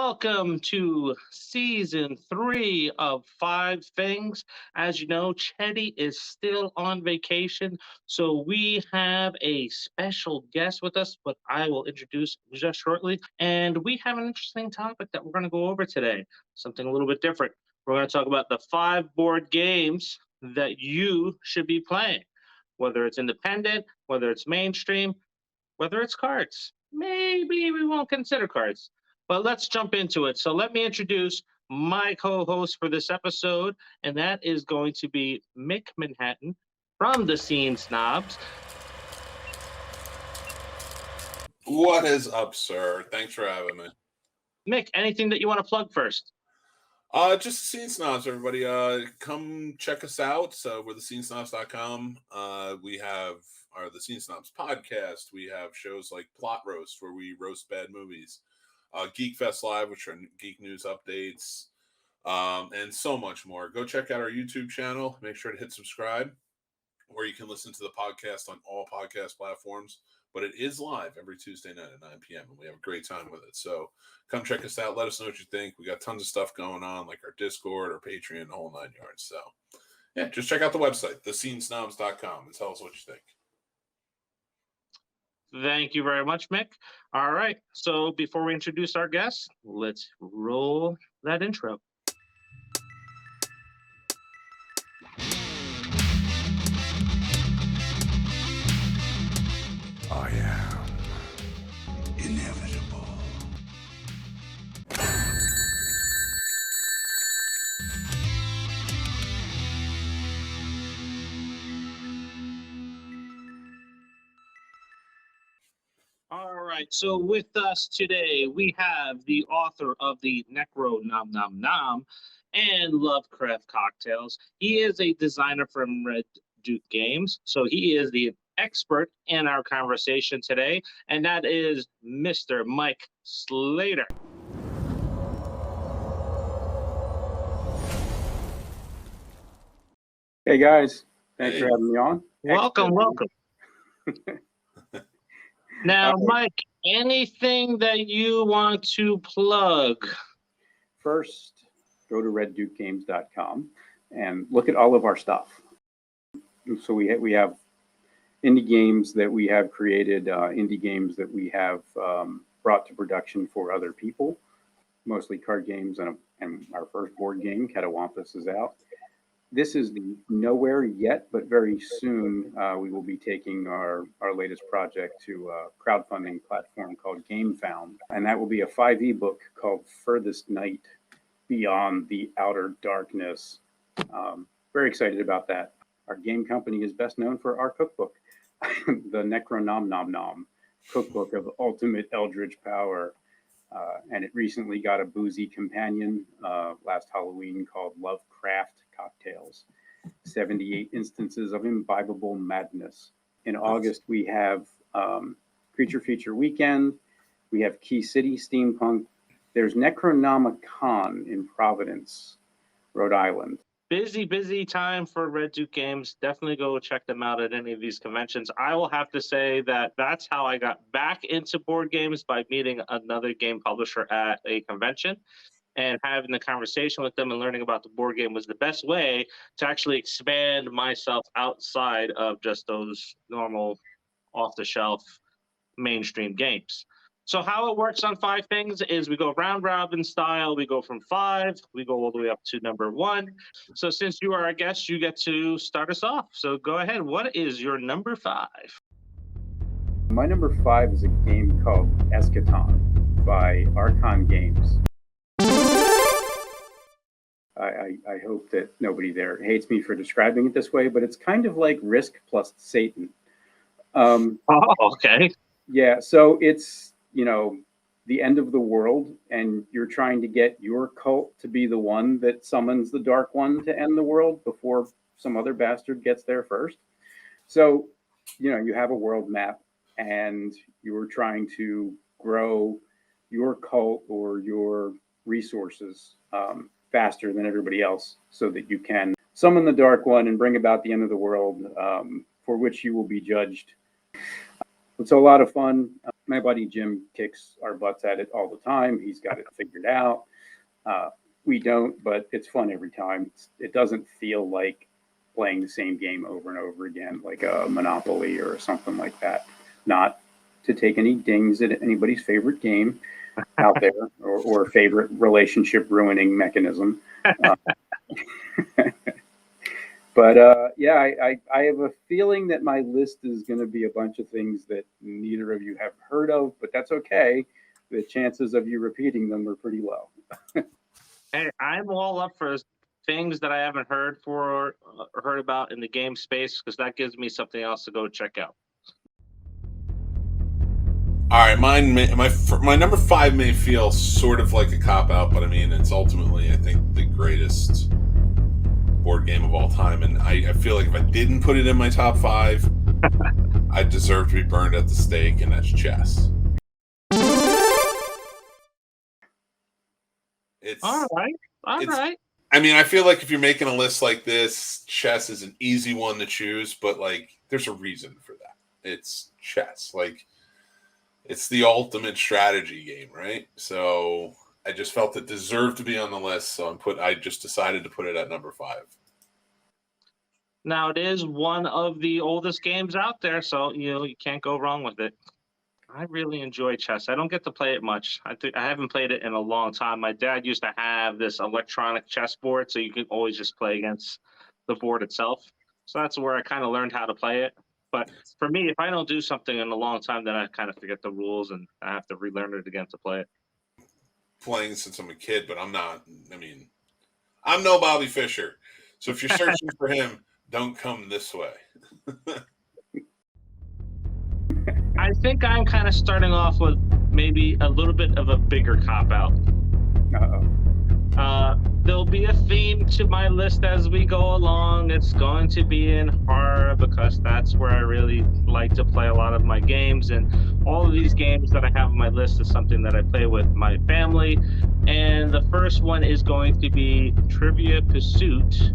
welcome to season 3 of Five Things. As you know, Chetty is still on vacation, so we have a special guest with us, but I will introduce just shortly. And we have an interesting topic that we're going to go over today, something a little bit different. We're going to talk about the 5 board games that you should be playing, whether it's independent, whether it's mainstream, whether it's cards. Maybe we won't consider cards, but let's jump into it. So let me introduce my co-host for this episode, and that is going to be Mick Manhattan from the Scene Snobs. What is up, sir? Thanks for having me. Mick, anything that you want to plug first? Just the Scene Snobs, everybody. Come check us out. We're thescenesnobs.com. We have the Scene Snobs podcast. We have shows like Plot Roast, where we roast bad movies. Geek Fest Live, which are geek news updates, and so much more. Go check out our YouTube channel. Make sure to hit subscribe, or you can listen to the podcast on all podcast platforms. But it is live every Tuesday night at 9 p.m. and we have a great time with it. So come check us out. Let us know what you think. We got tons of stuff going on, like our Discord, our Patreon, the whole 9 yards. So yeah, just check out the website, thescenesnobs.com, and tell us what you think. Thank you very much, Mick. All right, so before we introduce our guests, let's roll that intro. I am inevitable. All right, so with us today, we have the author of the Necro Nom Nom Nom and Lovecraft Cocktails. He is a designer from Red Duke Games, so he is the expert in our conversation today, and that is Mr. Mike Slater. Hey guys, thanks for having me on. Welcome. Now, Mike, anything that you want to plug? First, go to reddukegames.com and look at all of our stuff. So we have indie games that we have created, indie games that we have brought to production for other people, mostly card games, and our first board game, Catawampus, is out. This is nowhere yet, but very soon we will be taking our latest project to a crowdfunding platform called GameFound, and that will be a 5e book called Furthest Night Beyond the Outer Darkness. Very excited about that. Our game company is best known for our cookbook, the Necro Nom Nom Nom cookbook of ultimate eldritch power. And it recently got a boozy companion last Halloween called Lovecraft Cocktails, 78 instances of imbibable madness. In August, we have Creature Feature Weekend. We have Key City Steampunk. There's Necronomicon in Providence, Rhode Island. Busy time for Red Duke Games. Definitely go check them out at any of these conventions. I will have to say that that's how I got back into board games, by meeting another game publisher at a convention and having the conversation with them and learning about the board game was the best way to actually expand myself outside of just those normal off-the-shelf mainstream games. So how it works on 5 Things is we go round robin style. We go from 5, we go all the way up to number 1. So since you are our guest, you get to start us off. So go ahead. What is your number 5? My number 5 is a game called Eschaton by Archon Games. I hope that nobody there hates me for describing it this way, but it's kind of like Risk plus Satan. Okay. Yeah, so it's, the end of the world, and you're trying to get your cult to be the one that summons the Dark One to end the world before some other bastard gets there first. So, you have a world map, and you're trying to grow your cult or your resources faster than everybody else so that you can summon the Dark One and bring about the end of the world, for which you will be judged. It's a lot of fun. My buddy Jim kicks our butts at it all the time. He's got it figured out. We don't, but it's fun every time. It doesn't feel like playing the same game over and over again, like a Monopoly or something like that. Not to take any dings at anybody's favorite game out there or favorite relationship ruining mechanism. But yeah, I have a feeling that my list is going to be a bunch of things that neither of you have heard of, but that's okay. The chances of you repeating them are pretty low. Hey, I'm all up for things that I haven't heard about in the game space, because that gives me something else to go check out. All right, my number 5 may feel sort of like a cop out, but I mean it's ultimately, I think, the greatest board game of all time, and I feel like if I didn't put it in my top 5, I deserve to be burned at the stake, and that's chess. It's all right. I mean, I feel like if you're making a list like this, chess is an easy one to choose, but like, there's a reason for that. It's chess. Like, it's the ultimate strategy game, right? So I just felt it deserved to be on the list, so I just decided to put it at number 5. Now, it is one of the oldest games out there, so you can't go wrong with it. I really enjoy chess. I don't get to play it much. I haven't played it in a long time. My dad used to have this electronic chessboard, so you can always just play against the board itself. So that's where I kind of learned how to play it. But for me, if I don't do something in a long time, then I kind of forget the rules and I have to relearn it again to play it. Playing since I'm a kid, but I'm not. I mean, I'm no Bobby Fischer. So if you're searching for him, don't come this way. I think I'm kind of starting off with maybe a little bit of a bigger cop-out. There'll be a theme to my list as we go along. It's going to be in horror, because that's where I really like to play a lot of my games. And all of these games that I have on my list is something that I play with my family. And the first one is going to be Trivia Pursuit,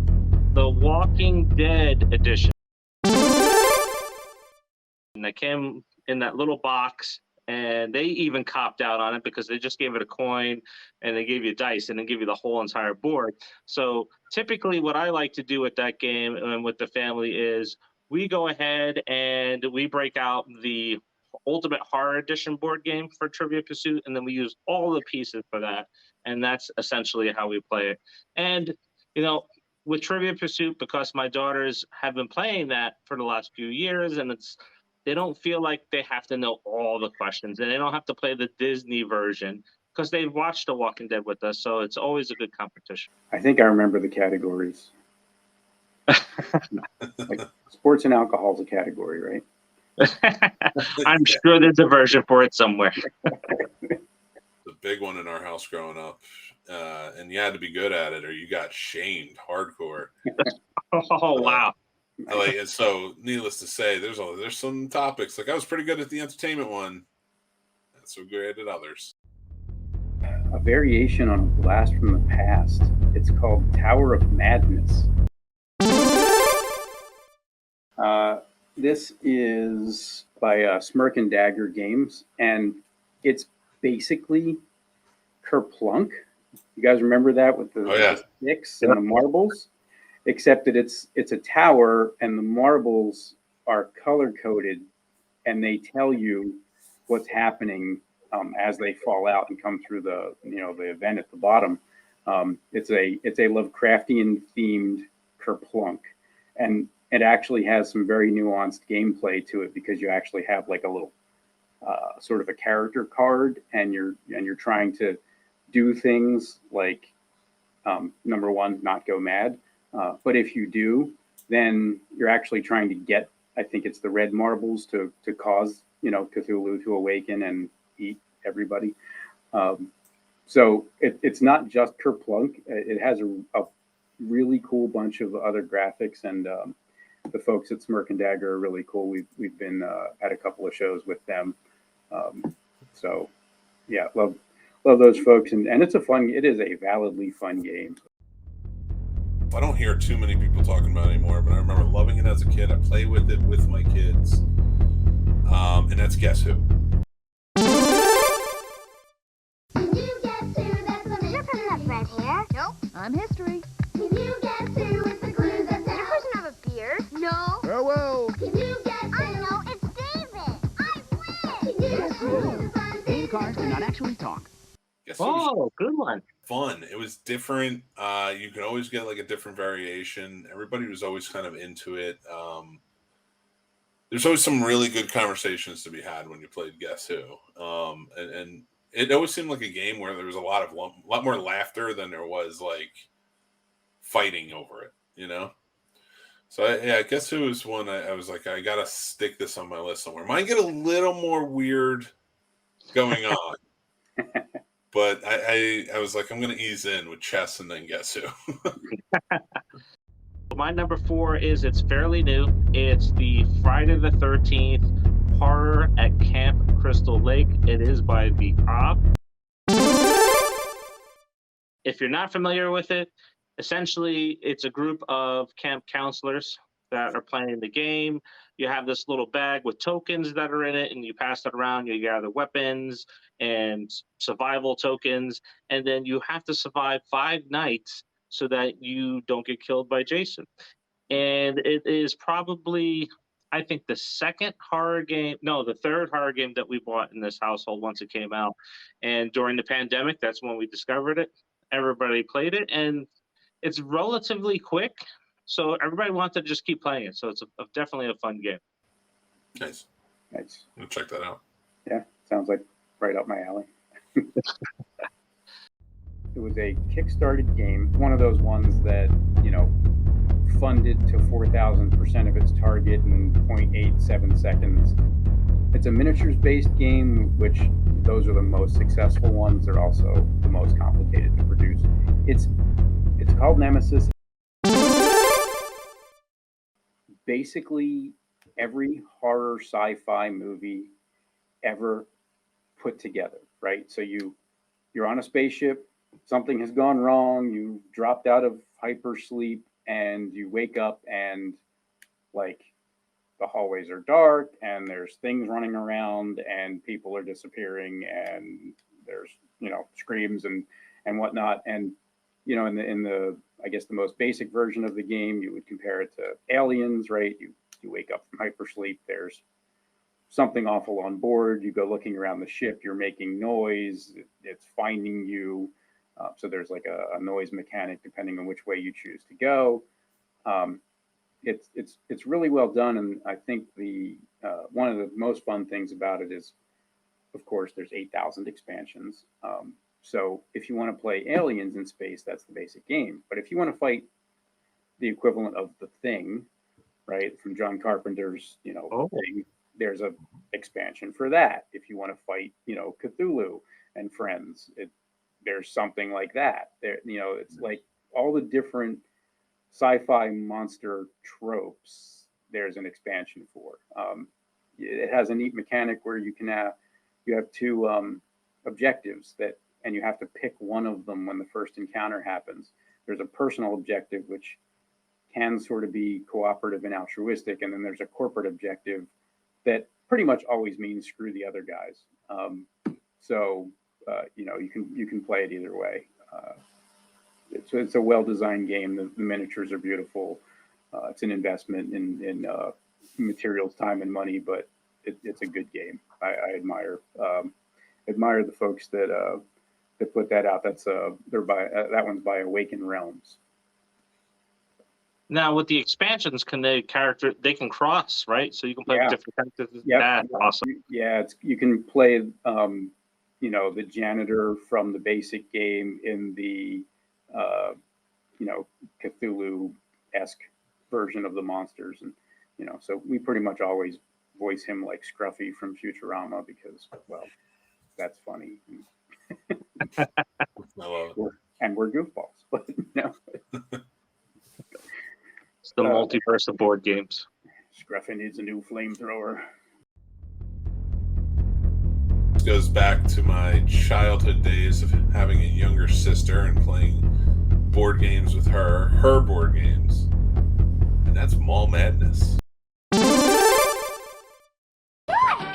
The Walking Dead edition. And I came in that little box, and they even copped out on it because they just gave it a coin and they gave you dice and then give you the whole entire board. So typically what I like to do with that game and with the family is we go ahead and we break out the Ultimate Horror Edition board game for Trivia Pursuit, and then we use all the pieces for that. And that's essentially how we play it. And, with Trivia Pursuit, because my daughters have been playing that for the last few years, and they don't feel like they have to know all the questions, and they don't have to play the Disney version because they've watched The Walking Dead with us. So it's always a good competition. I think I remember the categories. Like sports and alcohol is a category, right? I'm sure there's a version for it somewhere. The big one in our house growing up, and you had to be good at it or you got shamed hardcore. Oh, wow. And so, needless to say, there's some topics. Like, I was pretty good at the entertainment one, not so good at others. A variation on a blast from the past. It's called Tower of Madness. This is by Smirk and Dagger Games, and it's basically Kerplunk. You guys remember that with the sticks and the marbles? Except that it's a tower, and the marbles are color coded, and they tell you what's happening as they fall out and come through the event at the bottom. It's a Lovecraftian themed Kerplunk, and it actually has some very nuanced gameplay to it, because you actually have like a little sort of a character card, and you're trying to do things like number one, not go mad. But if you do, then you're actually trying to get, I think it's the red marbles to cause, Cthulhu to awaken and eat everybody. So it's not just Kerplunk. It has a really cool bunch of other graphics, and the folks at Smirk and Dagger are really cool. We've been at a couple of shows with them. So yeah, love those folks. And it is a validly fun game. I don't hear too many people talking about it anymore, but I remember loving it as a kid. I play with it with my kids. and that's Guess Who. Can you guess who? That's the Does your person have red hair? Nope. I'm history. Can you guess who? It's the clue that's Does your out. person have a beard? No. Farewell. Can you guess who? I know. It's David. I win. Can you guess who? Game cards do not actually talk. Guess Who was Oh, good one. fun. It was different. You could always get like a different variation. Everybody was always kind of into it. There's always some really good conversations to be had when you played Guess Who. And it always seemed like a game where there was a lot more laughter than there was like fighting over it, you know? So I Guess Who was one I was like, I gotta stick this on my list somewhere. Mine get a little more weird going on. But I was like, I'm gonna ease in with chess and then Guess Who. My number 4 is, it's fairly new. It's the Friday the 13th Horror at Camp Crystal Lake. It is by The Op. If you're not familiar with it, essentially it's a group of camp counselors that are playing the game. You have this little bag with tokens that are in it, and you pass it around. You gather weapons and survival tokens, and then you have to survive 5 nights so that you don't get killed by Jason. And it is probably, I think, the third horror game that we bought in this household once it came out. And during the pandemic, that's when we discovered it. Everybody played it, and it's relatively quick. So everybody wants to just keep playing it. So it's definitely a fun game. Nice. Nice. I'll check that out. Yeah, sounds like right up my alley. It was a Kickstarted game, one of those ones that, funded to 4,000% of its target in 0.87 seconds. It's a miniatures-based game, which those are the most successful ones. They're also the most complicated to produce. It's called Nemesis. Basically, every horror sci-fi movie ever put together, right? So you're on a spaceship, something has gone wrong, you dropped out of hypersleep, and you wake up and like the hallways are dark and there's things running around and people are disappearing and there's screams and whatnot. And in the I guess the most basic version of the game, you would compare it to Aliens, right? You wake up from hypersleep, there's something awful on board, you go looking around the ship, you're making noise, it's finding you. So there's like a noise mechanic depending on which way you choose to go. It's really well done, and I think the one of the most fun things about it is, of course, there's 8,000 expansions. So if you want to play Aliens in space, that's the basic game. But if you want to fight the equivalent of The Thing, right, from John Carpenter's Thing, there's a expansion for that. If you want to fight Cthulhu and friends, there's something like that. It's like all the different sci-fi monster tropes. There's an expansion for. It has a neat mechanic where you have 2 objectives and you have to pick one of them when the first encounter happens. There's a personal objective which can sort of be cooperative and altruistic, and then there's a corporate objective that pretty much always means screw the other guys. You can play it either way. It's a well-designed game. The miniatures are beautiful. It's an investment in materials, time, and money, but it's a good game. I admire the folks that put that out. That one's by Awaken Realms. Now with the expansions, they can cross, right? So you can play with different characters. Yep. That's awesome. Yeah, you can play the janitor from the basic game in the Cthulhu-esque version of the monsters, and so we pretty much always voice him like Scruffy from Futurama because, well, that's funny. And we're goofballs, but It's the multiverse of board games. Scruffy needs a new flamethrower. This goes back to my childhood days of having a younger sister and playing board games with her board games. And that's Mall Madness. What?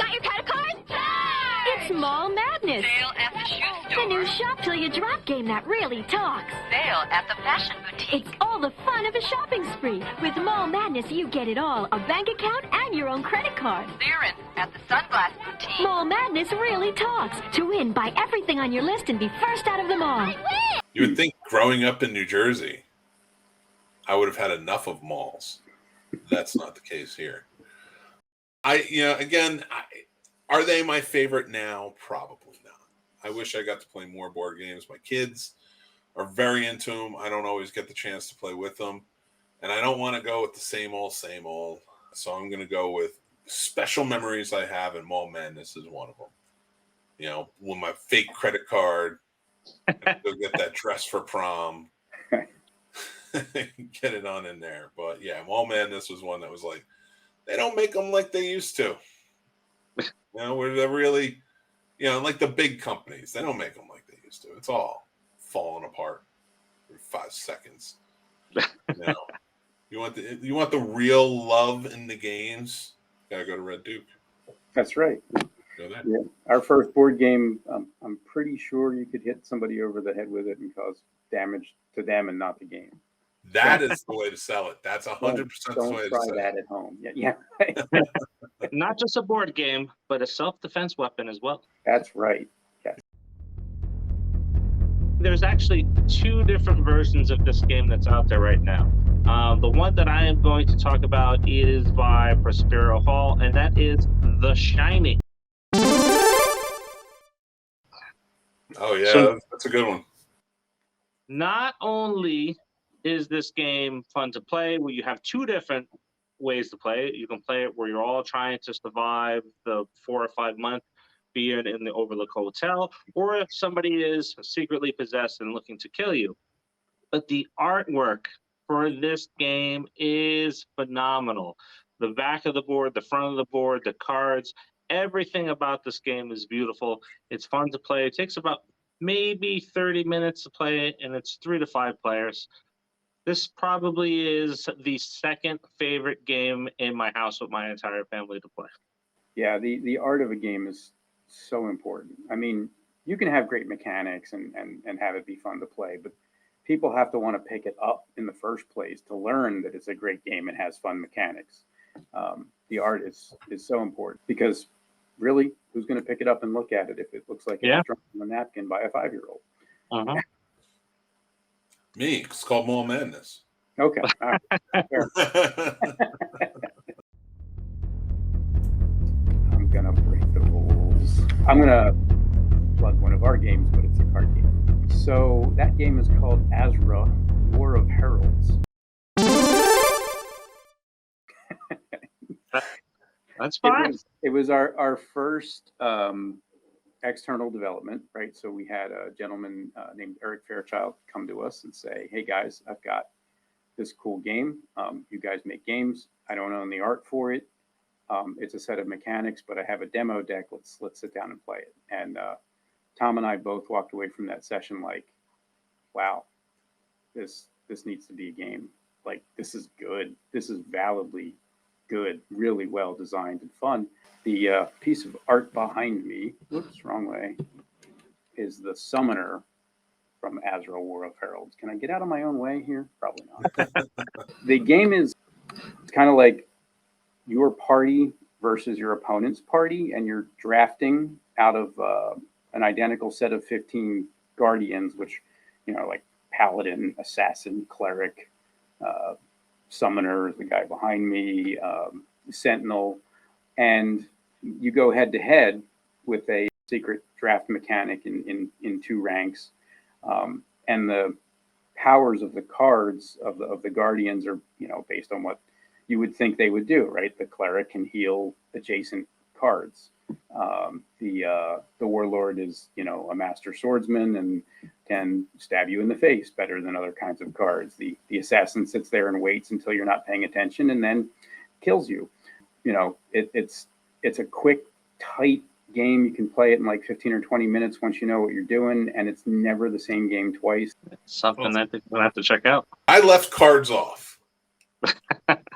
Mall Madness. Sale at the shoe store. The new shop till you drop game that really talks. Sale at the fashion boutique. It's all the fun of a shopping spree. With Mall Madness, you get it all. A bank account and your own credit card. Clearance at the sunglass boutique. Mall Madness really talks. To win, buy everything on your list and be first out of them all. You would think growing up in New Jersey, I would have had enough of malls. That's not the case here. Are they my favorite now? Probably not. I wish I got to play more board games. My kids are very into them. I don't always get the chance to play with them. And I don't want to go with the same old. So I'm going to go with special memories I have, and Mall Madness is one of them. You know, with my fake credit card, go get that dress for prom, get it on in there. But yeah, Mall Madness was one that was like, they don't make them like they used to. You know, where they're really, you know, like the big companies, they don't make them like they used to. It's all falling apart in 5 seconds. You know, you want the real love in the games, gotta go to Red Duke. That's right. Go there. Yeah. Our first board game, I'm pretty sure you could hit somebody over the head with it and cause damage to them and not the game. That is the way to sell it. That's 100% the way to sell it. Don't try that at home. Yeah. Not just a board game, but a self-defense weapon as well. That's right. Yes. There's actually 2 different versions of this game that's out there right now. The one that I am going to talk about is by Prospero Hall, and that is The Shining. Oh, yeah, So- that's a good one. Not only is this game fun to play, where you have 2 different ways to play it. You can play it where you're all trying to survive the 4 or 5 month being in the Overlook Hotel, or if somebody is secretly possessed and looking to kill you. But the artwork for this game is phenomenal. The back of the board, the front of the board, the cards, everything about this game is beautiful. It's fun to play. It takes about maybe 30 minutes to play it, and it's 3 to 5 players. This probably is the second favorite game in my house with my entire family to play. Yeah, the art of a game is so important. I mean, you can have great mechanics and have it be fun to play, but people have to want to pick it up in the first place to learn that it's a great game and has fun mechanics. The art is so important, because really, who's going to pick it up and look at it if it looks like it's drawn on a napkin by a 5-year-old? Uh-huh. Me, it's called Mall Madness. Okay. All right. Fair. I'm going to break the rules. I'm going to plug one of our games, but it's a card game. So that game is called Azra, War of Heralds. That's fine. It was our first external development, right? So we had a gentleman named Eric Fairchild come to us and say, "Hey guys, I've got this cool game. You guys make games. I don't own the art for it. It's a set of mechanics, but I have a demo deck. Let's sit down and play it." And Tom and I both walked away from that session like, "Wow, this needs to be a game. Like, this is good. This is validly good, really well designed and fun." The piece of art behind me, whoops, wrong way, is the summoner from Azra, War of Heralds. Can I get out of my own way here? Probably not. The game is kind of like your party versus your opponent's party, and you're drafting out of an identical set of 15 guardians, which, you know, like paladin, assassin, cleric, summoner, the guy behind me, sentinel, and you go head to head with a secret draft mechanic in 2 ranks, and the powers of the cards of the guardians are, you know, based on what you would think they would do, right? The cleric can heal adjacent cards. The warlord is, you know, a master swordsman and can stab you in the face better than other kinds of cards. The assassin sits there and waits until you're not paying attention and then kills you. You know, it's a quick, tight game. You can play it in like 15 or 20 minutes once you know what you're doing, and it's never the same game twice. It's something that we'll have to check out. I left cards off.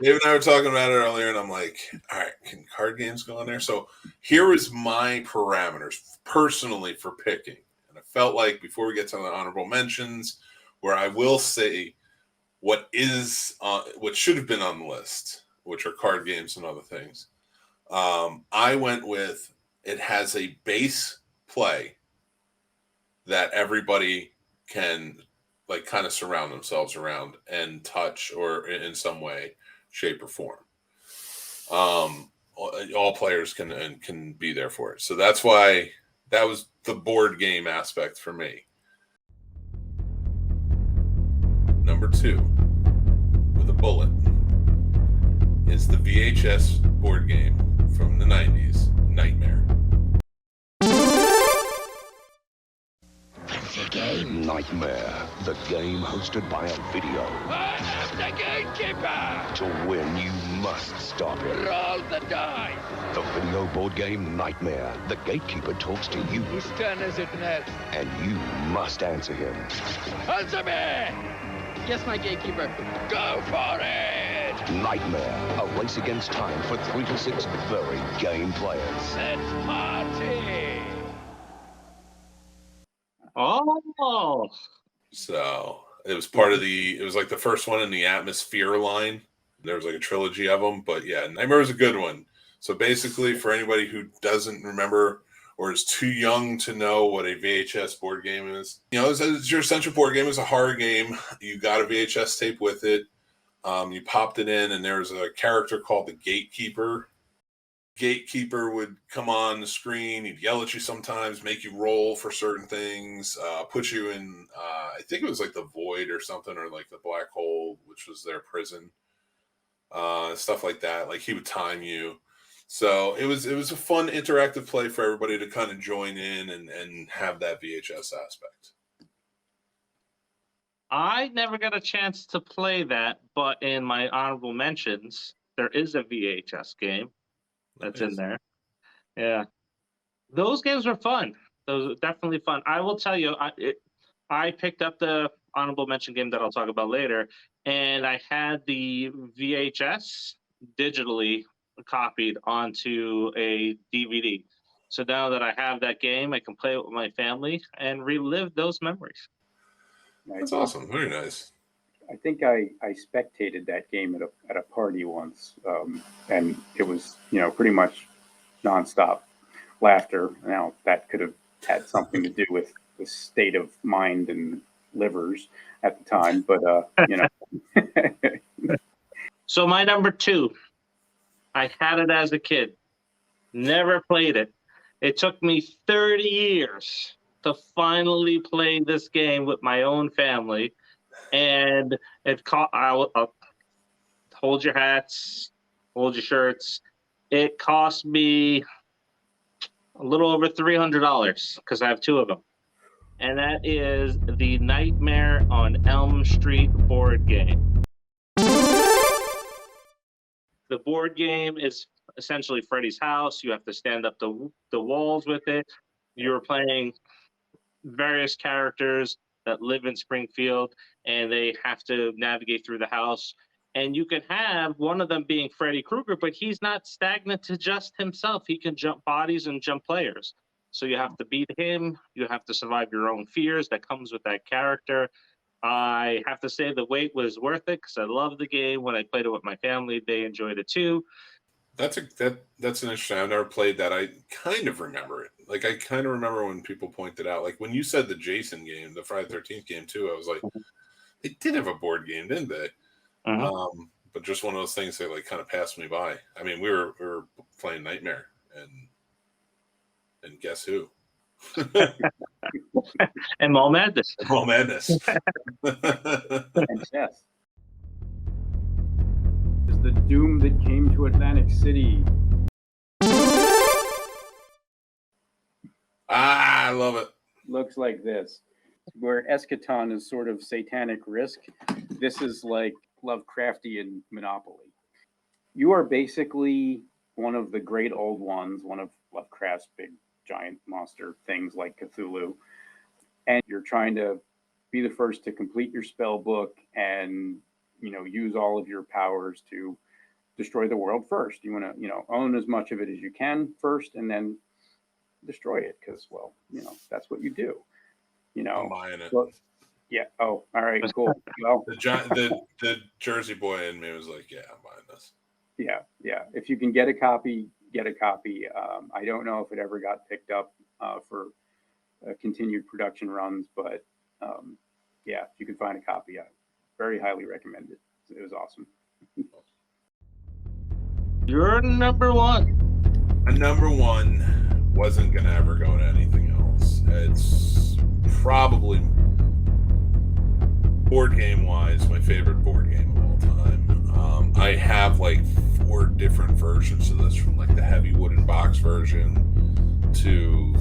Dave and I were talking about it earlier, and I'm like, all right, can card games go on there? So here is my parameters personally for picking. And I felt like before we get to the honorable mentions, where I will say what should have been on the list, which are card games and other things. I went with it has a base play that everybody can like kind of surround themselves around and touch or in some way, shape, or form. All players can be there for it. So that's why that was the board game aspect for me. Number 2 with a bullet is the VHS board game from the 90s, Nightmare. Nightmare, the game hosted by a video. I am the gatekeeper! To win, you must stop it. Roll the dice! The video board game Nightmare. The gatekeeper talks to you. Whose turn is it next? And you must answer him. Answer me! Yes, my gatekeeper. Go for it! Nightmare, a race against time for 3 to 6 very game players. Let's party! Oh, So it was it was like the first one in the Atmosphere line. There was like a trilogy of them, but yeah, Nightmare was a good one. So basically, for anybody who doesn't remember or is too young to know what a VHS board game is, it's your essential board game. It's a horror game. You got a VHS tape with it. You popped it in, and there's a character called the Gatekeeper. Gatekeeper would come on the screen. He'd yell at you sometimes, make you roll for certain things, put you in, I think it was like the Void or something, or like the Black Hole, which was their prison, stuff like that. Like he would time you. So it was a fun interactive play for everybody to kind of join in and have that VHS aspect. I never got a chance to play that, but in my honorable mentions, there is a VHS game that's in there. Yeah. Those games were fun. Those were definitely fun. I will tell you, I picked up the honorable mention game that I'll talk about later, and I had the VHS digitally copied onto a DVD. So now that I have that game, I can play it with my family and relive those memories. That's awesome. Very nice. I think I spectated that game at a party once, and it was pretty much nonstop laughter. Now that could have had something to do with the state of mind and livers at the time, but So my number 2, I had it as a kid, never played it. It took me 30 years to finally play this game with my own family. And I'll hold your hats, hold your shirts. It cost me a little over $300 because I have 2 of them. And that is the Nightmare on Elm Street board game. The board game is essentially Freddy's house. You have to stand up the walls with it. You're playing various characters that live in Springfield, and they have to navigate through the house. And you can have one of them being Freddy Krueger, but he's not stagnant to just himself. He can jump bodies and jump players. So you have to beat him. You have to survive your own fears that comes with that character. I have to say the wait was worth it because I love the game. When I played it with my family, they enjoyed it too. That's an interesting. I've never played that. I kind of remember it. Like I kind of remember when people pointed out, like when you said the Jason game, the Friday the 13th game too. I was like, they did have a board game, didn't they? But just one of those things that like kind of passed me by. I mean, we were playing Nightmare, and guess who? And Mall Madness. Mall Madness. And chess. Is the doom that came to Atlantic City. I love it. Looks like this. Where Eschaton is sort of satanic Risk, this is like Lovecraftian Monopoly. You are basically one of the great old ones, one of Lovecraft's big giant monster things like Cthulhu, and you're trying to be the first to complete your spell book and use all of your powers to destroy the world first. You want to, own as much of it as you can first, and then destroy it, because, well, that's what you do. I'm buying it. Well, yeah. Oh, all right, cool. Well, The Jersey boy in me was like, yeah, I'm buying this. yeah. If you can get a copy, get a copy. I don't know if it ever got picked up for continued production runs, but yeah, if you can find a copy, I very highly recommend it. It was awesome. You're number one. A number one wasn't gonna ever go to anything else. It's probably, board game wise, my favorite board game of all time. I have like 4 different versions of this, from like the heavy wooden box version to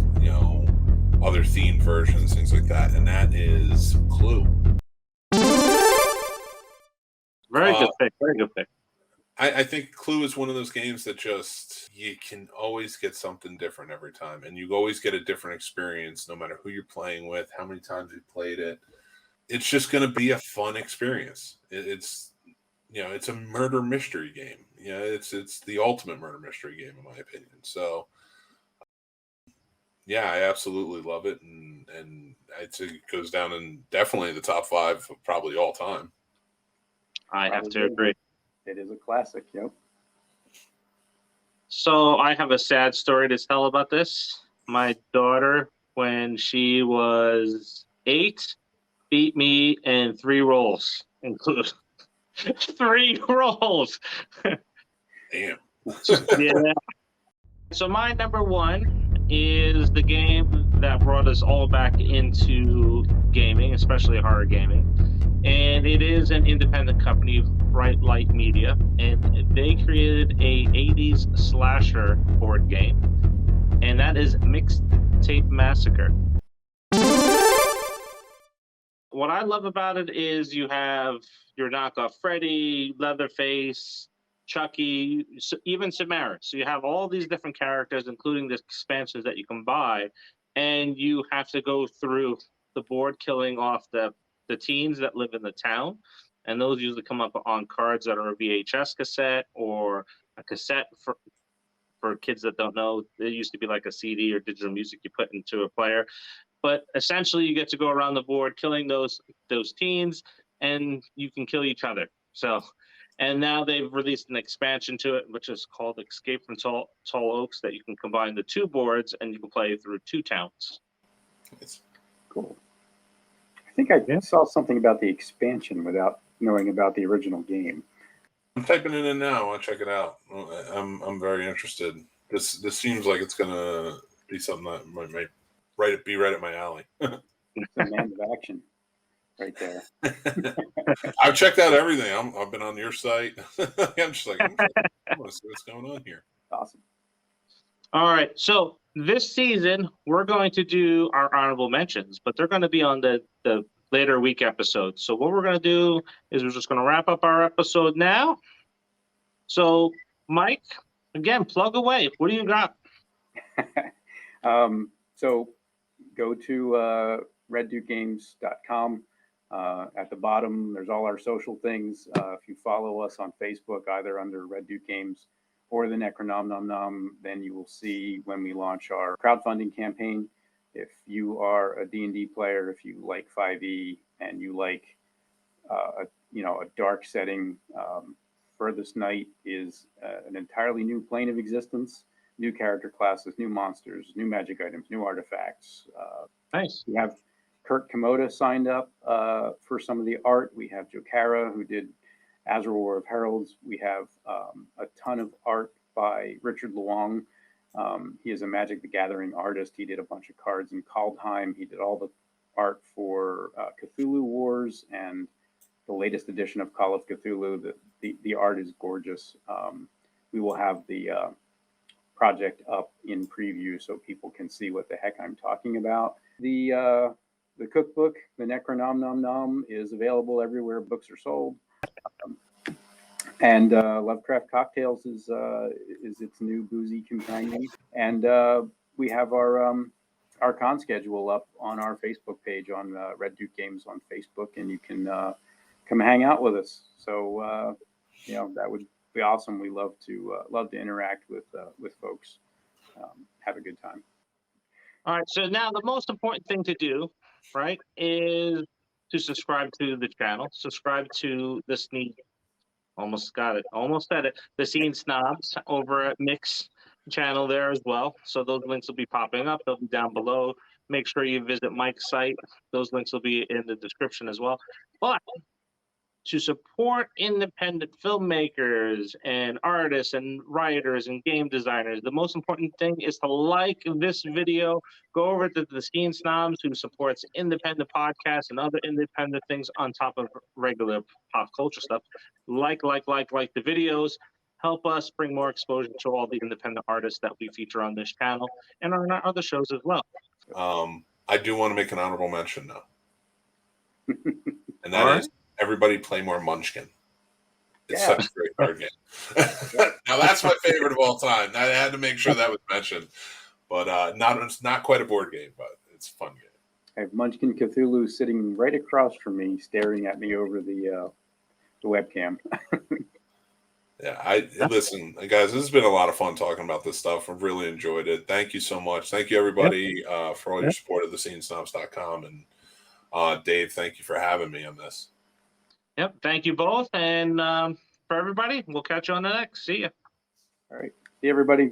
other themed versions, things like that, and that is Clue. Very good pick. Very good pick. I think Clue is one of those games that just, you can always get something different every time, and you always get a different experience no matter who you're playing with, how many times you played it. It's just going to be a fun experience. It's a murder mystery game. It's the ultimate murder mystery game, in my opinion. So yeah, I absolutely love it, and I'd say it goes down in definitely the top 5 of probably all time. I have to agree. It is a classic. Yep. So I have a sad story to tell about this. My daughter, when she was 8, beat me in 3 rolls, including 3 rolls. Damn. Yeah. So my number one is the game that brought us all back into gaming, especially horror gaming. And it is an independent company, Bright Light Media, and they created a 80s slasher board game, and that is Mixtape Massacre. What I love about it is you have your knockoff Freddy, Leatherface, Chucky, even Samara. So you have all these different characters, including the expansions that you can buy, and you have to go through the board, killing off the teens that live in the town, and those usually come up on cards that are a VHS cassette or a cassette. For kids that don't know, it used to be like a CD or digital music you put into a player. But essentially, you get to go around the board killing those teens, and you can kill each other. So, and now they've released an expansion to it, which is called Escape from Tall Oaks, that you can combine the 2 boards and you can play through 2 towns. It's cool. I think I saw something about the expansion without knowing about the original game. I'm typing it in now. I want to check it out. I'm very interested. This seems like it's gonna be something that might be right at my alley. It's a man of action, right there. I've checked out everything. I've been on your site. I'm just like, I want to see what's going on here. Awesome. All right, so this season we're going to do our honorable mentions, but they're going to be on the later week episodes. So what we're going to do is we're just going to wrap up our episode now. So Mike, again, plug away. What do you got? So go to reddukegames.com. At the bottom, there's all our social things. If you follow us on Facebook, either under Red Duke Games or the Necronom, then you will see when we launch our crowdfunding campaign. If you are a D&D player, if you like 5e and you like a dark setting, Furthest Night is an entirely new plane of existence, new character classes, new monsters, new magic items, new artifacts. Nice. We have Kurt Komoda signed up for some of the art. We have Joe Cara, who did Azure War of Heralds. We have a ton of art by Richard Luong. He is a Magic the Gathering artist. He did a bunch of cards in Kaldheim. He did all the art for Cthulhu Wars and the latest edition of Call of Cthulhu. The art is gorgeous. We will have the project up in preview so people can see what the heck I'm talking about. The cookbook, the Necronom, is available everywhere books are sold. And Lovecraft Cocktails is its new boozy companion. And we have our con schedule up on our Facebook page on Red Duke Games on Facebook, and you can come hang out with us. So those be awesome. We love to interact with folks. Have a good time. All right. So now the most important thing to do, right, is to subscribe to the channel. Subscribe to the Sneak. Almost got it. Almost said it. The Scene Snobs over at Mick's channel there as well. So those links will be popping up. They'll be down below. Make sure you visit Mike's site. Those links will be in the description as well. But to support independent filmmakers and artists and writers and game designers, the most important thing is to like this video. Go over to the Scene Snobs, who supports independent podcasts and other independent things on top of regular pop culture stuff. Like the videos. Help us bring more exposure to all the independent artists that we feature on this channel and on our other shows as well. I do want to make an honorable mention now, and that is everybody play more Munchkin. It's such a great card game. Now that's my favorite of all time. I had to make sure that was mentioned, but it's not quite a board game, but it's a fun game. I have Munchkin Cthulhu sitting right across from me, staring at me over the webcam. Yeah, listen, guys, this has been a lot of fun talking about this stuff. I've really enjoyed it. Thank you so much. Thank you, everybody, for all your support of thescenesnobs.com. And Dave, thank you for having me on this. Yep, thank you both. And for everybody, we'll catch you on the next. See ya. All right. See you, everybody.